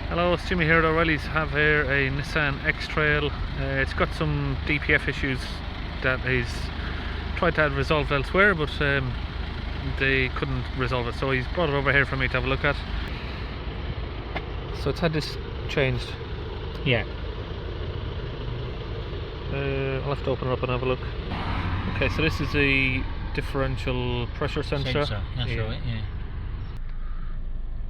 Hello, it's Jimmy here at O'Reilly's. Have here a Nissan X-Trail. It's got some DPF issues that he's tried to have resolved elsewhere, but they couldn't resolve it, so he's brought it over here for me to have a look at. So it's had this changed. Yeah. I'll have to open it up and have a look. Okay, so this is the differential pressure sensor. That's right, yeah.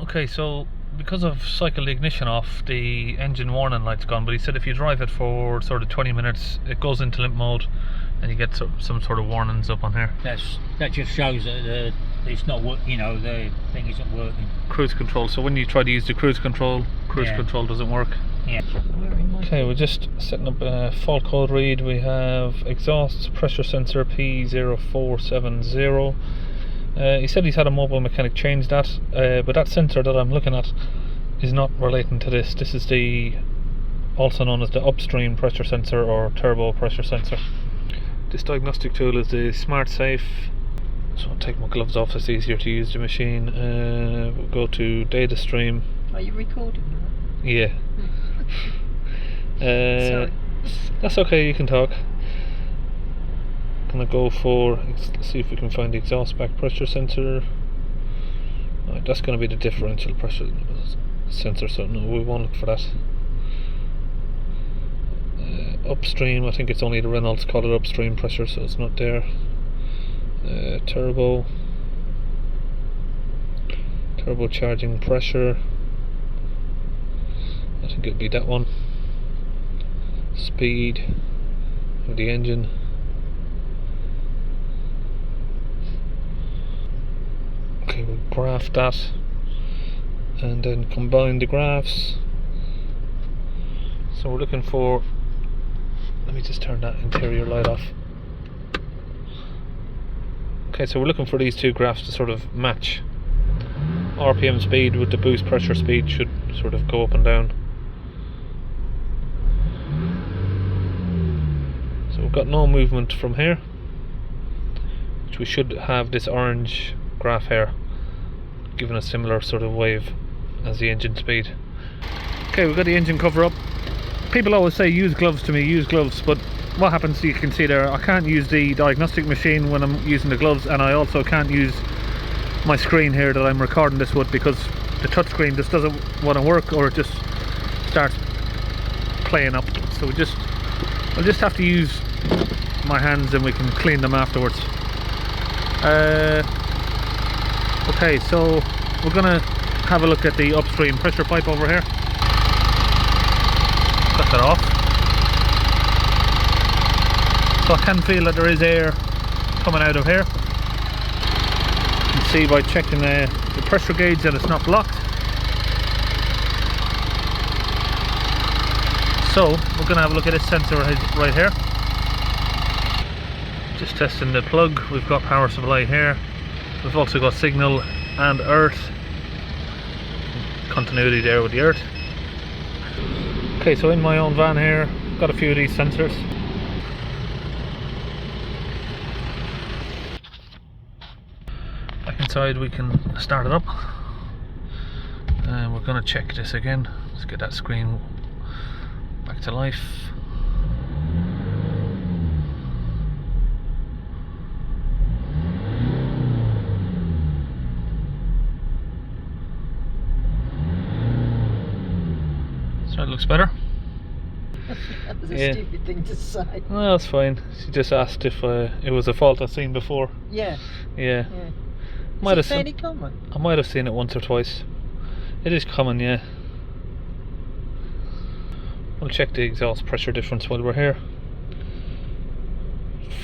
Okay, so because I've cycled the ignition off, the engine warning light's gone, but he said if you drive it for sort of 20 minutes, it goes into limp mode and you get some sort of warnings up on here. That just shows that it's not working, the thing isn't working. Cruise control, so when you try to use the cruise control doesn't work. Yeah. Okay, we're just setting up a fault code read. We have exhaust pressure sensor P0470. He said he's had a mobile mechanic change that, but that sensor that I'm looking at is not relating to this. This is also known as the upstream pressure sensor or turbo pressure sensor. This diagnostic tool is the Smart Safe. So I'll take my gloves off, it's easier to use the machine. We'll go to data stream. Are you recording? Yeah. Sorry. That's okay, you can talk. Gonna go for, let's see if we can find the exhaust back pressure sensor. Right, that's gonna be the differential pressure sensor, so no, we won't look for that. Upstream, I think it's only the Reynolds call it upstream pressure, so it's not there. Turbo charging pressure, I think it'll be that one. Speed of the engine. Okay, we'll graph that and then combine the graphs. So we're looking for, let me just turn that interior light off. Okay, so we're looking for these two graphs to sort of match. RPM speed with the boost pressure speed should sort of go up and down. So we've got no movement from here, which we should have this orange graph here giving a similar sort of wave as the engine speed. Okay, we've got the engine cover up. People always say use gloves to me, use gloves, but what happens, you can see there, I can't use the diagnostic machine when I'm using the gloves, and I also can't use my screen here that I'm recording this with because the touchscreen just doesn't want to work, or it just starts playing up. So I'll just have to use my hands and we can clean them afterwards. Okay, so we're gonna have a look at the upstream pressure pipe over here. Cut that off. So I can feel that there is air coming out of here. You can see by checking the pressure gauge that it's not blocked. So we're going to have a look at this sensor right here. Just testing the plug. We've got power supply here. We've also got signal and earth. Continuity there with the earth. Okay, so in my own van here, got a few of these sensors. Back inside we can start it up. And we're going to check this again. Let's get that screen back to life. So it looks better. That was a stupid thing to say. No, that's fine. She just asked if it was a fault I've seen before. Yeah. Might have fairly common? I might have seen it once or twice. It is common, yeah. We'll check the exhaust pressure difference while we're here.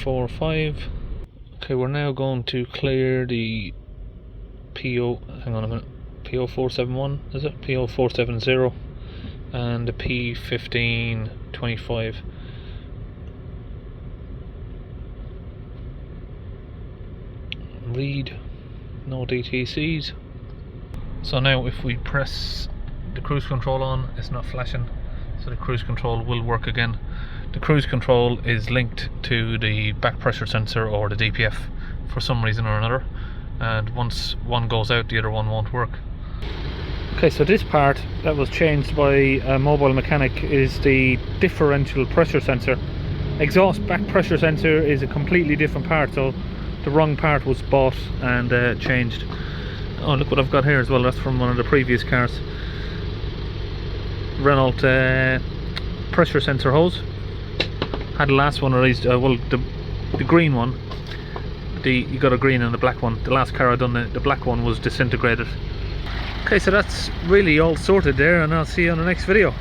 4 or 5. Okay, we're now going to clear the P0471, is it? P0470 and the P1525. Read, no DTCs. So now if we press the cruise control on, it's not flashing, so the cruise control will work again. The cruise control is linked to the back pressure sensor or the DPF for some reason or another, and once one goes out the other one won't work. Okay, so this part that was changed by a mobile mechanic is the differential pressure sensor. Exhaust back pressure sensor is a completely different part, so the wrong part was bought and changed. Oh, look what I've got here as well, that's from one of the previous cars. Renault pressure sensor hose. Had the last one of these, well, the green one. You got a green and a black one. The last car I done, the black one was disintegrated. Okay, so that's really all sorted there, and I'll see you on the next video.